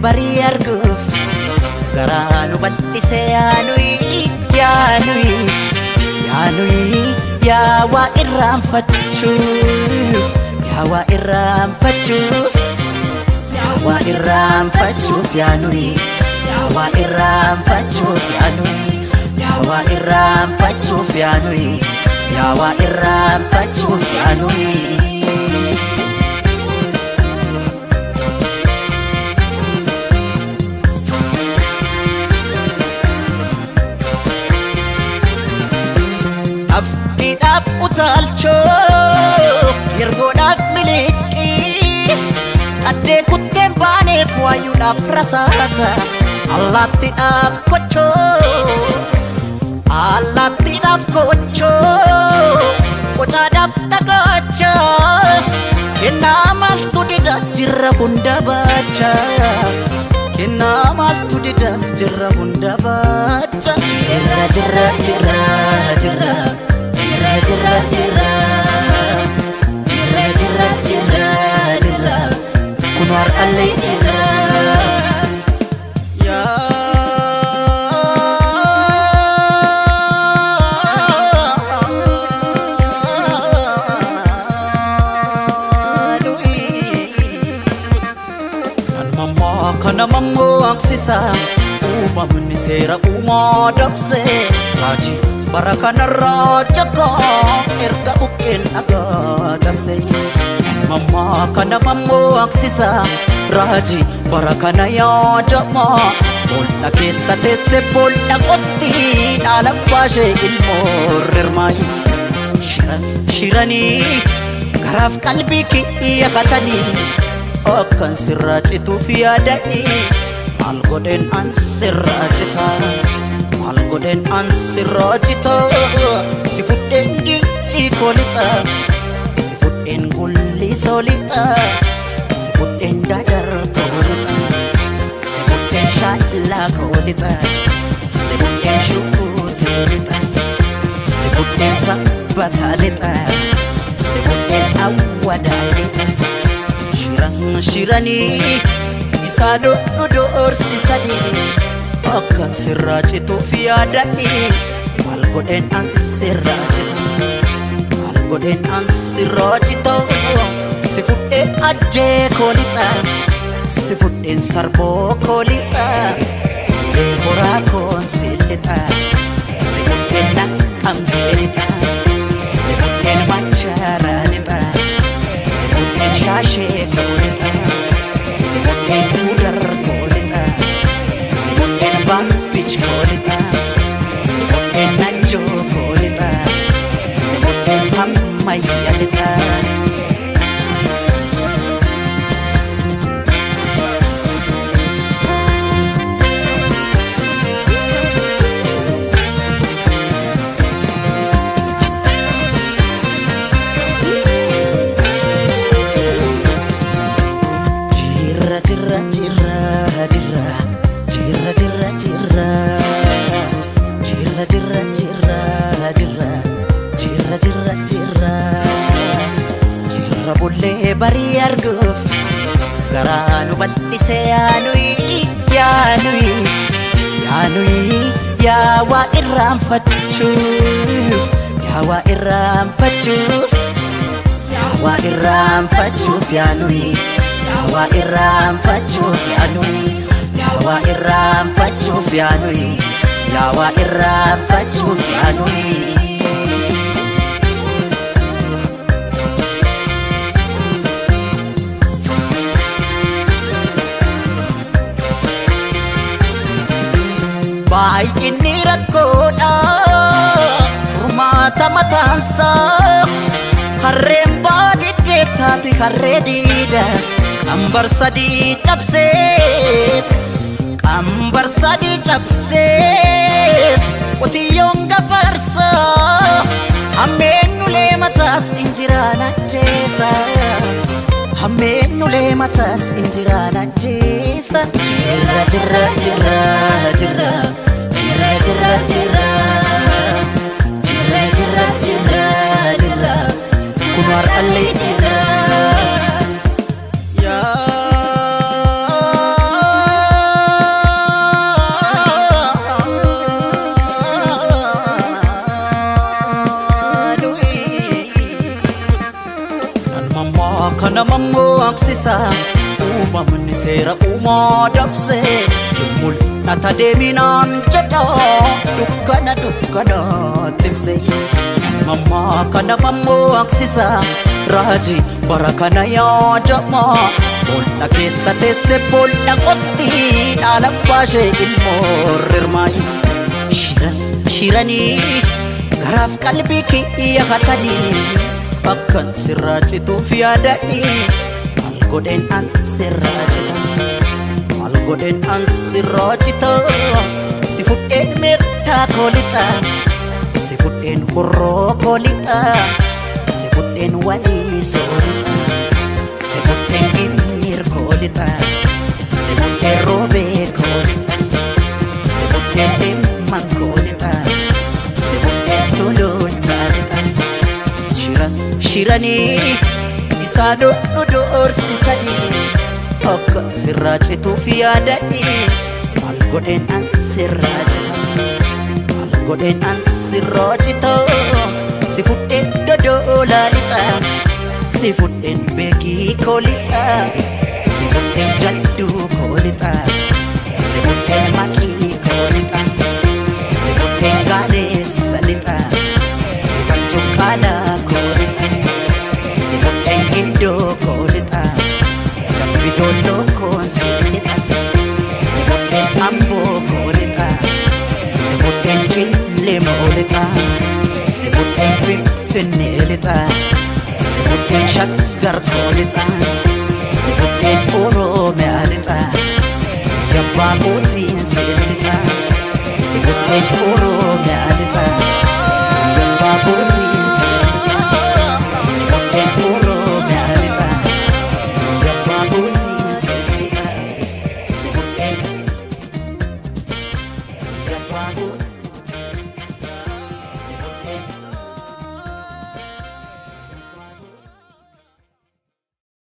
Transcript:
Bari arguuf garaanu bal'ise yaanui yaa waa irraanfachuuf yaa waa irraanfachuuf yaa waa irraanfachuuf yaanui yaa waa irraanfachuuf yaanui yaa waa irraanfachuuf yaanui yaa waa irraanfachuuf yaanui Afkiidhaaf utaalchoo yergoodhaaf miliqii qaddee kutteen baaneef waayuudhaaf rasaasa allaattiidhaaf kochoo qocaadhaaf dhagacha kennaa maaltu dida jirra hunda baacha kennaa maaltu dida jirra hunda baacha jirra jirra jirra jirra jirra jirra jirra jirra jirra jirra kunwar allee jirra kana mammo aksisa uumamni seera uumaa dabse raajii bara kanarraa jakka erga buqqeen dhagaa cabse mamma kana mammo aksisa raajii bara kana yaadama boolla keessa teesse boolla qotti dhaala baashee ilmoo rirmaayi shiranii garaaf qalbii kiyyafatanii akkan sirraa cituuf yaadanii maal godheen an sirraa cita maal godheen an sirraa cita si fudheen gincii koolixa si fudheen gulli soolixa si fudheen dadar koolixa si fudheen shaallaa koolixa si fudheen shukuuteelixa si fudheen sabbataalita si fudheen awwadaalixa shiranii isaa doorsisanii akka sirraa cituuf yaadanii maal godheen an sirraa cita maal godheen an sirraa cita si fudheen ajjee koolixa si fudheen sarboo koolixa ulee horaa koon siilixa si fudheen naqqambeelixa si fudheen machaaraalixa shaashee koolixa si fudheen udar koolixa si fudheen baambich koolixa si fudheen najjoo koolixa si fudheen hammayyalixa Bullee barii arguuf garaanu bal'ise yaanui yaa waa irraanfachuuf yaa waa irraanfachuuf yaa waa irraanfachuuf yaanui yaa waa irraanfachuuf yaanui yaa waa irraanfachuuf yaanui yaa waa irraanfachuuf yaanui baay'inni rakkoodha furmaata mataansa harreen baadiddee taati harree diida qambar sadii cabseet qotiyyoon gafarsa hammeennulee mataas injiraan ajjeesa hammeennulee mataas injiraan ajjeesa jirra jirra jirra jirra jirra jirra jirra jirra jirra jirra jirra kunoo har'allee jirra kana mammoo aksisa uumamni seera uumaa dabse mul'ata deeminaan jedha dukkana tibse mammaa kana mammoo aksisa raajii bara kana yaadama boolda keessa teesse boolda qotti dhaala baashee ilmoo rirmaayi shiranii garaaf qalbii kiyya hatanii akkan sirraa cituuf yaadanii maal godheen an sirraa cita si fudheen meettaa koolixa si fudheen hurroo koolixa si fudheen wanii soorixa si fudheen gimmir koolixa si fudheen roobee koolixa si fudheen dhimman koolixa si fudheen sulultaa lixa shiranii isaanoo nu doorsisanii akka sirraa cituuf yaadanii maal godheen an sirraa cita si fudheen dodolaa lixa si fudheen beekii koolixa si fudheen jalduu koolixa si fudheen maqii koolixa si fudheen gaaleessa lixa cuqqaalaa koolixa si fudheen gindoo koolixa gambidooloo koonsi lixa si fudheen amboo koolixa si fudheen cillemoo lixa si fudheen finfinnee lixa si fudheen shaggar koolixa si fudheen oromiyaa lixa yabbaa kootiin si lixa si fudheen oromiyaa lixa